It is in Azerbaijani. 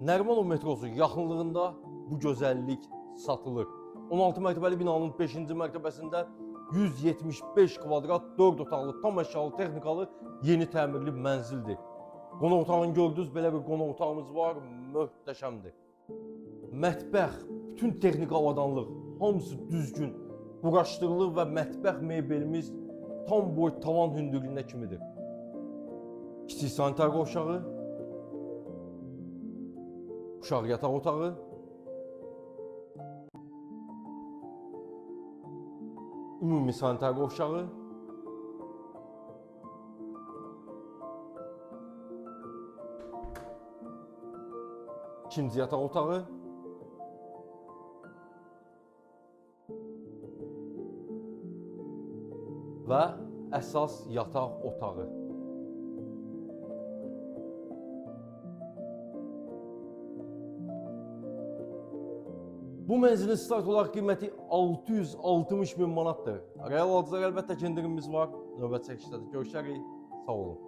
Nərimanov metrosu yaxınlığında bu gözəllik satılır. 16 mərtəbəli binanın 5-ci mərtəbəsində 175 kvadrat 4 otaqlı, tam əşyalı, texnikalı, yeni təmirli mənzildir. Qonaq otağını gördünüz, belə bir qonaq otağımız var, möhtəşəmdir. Mətbəx, bütün texniki avadanlıq, hamısı düzgün, quraşdırılır və mətbəx mebelimiz tam boy tavan hündürlüyünə kimidir. Kiçik sanitar qovşağı, uşaq yataq otağı, ümumi sanitar qovşağı, ikinci yataq otağı, və əsas yataq otağı. Bu mənzilin start olaraq qiyməti 660 min manatdır. Real alıcılar əlbəttə ki, indirimimiz var. Növbəti çəkişdə görüşərik. Sağ olun.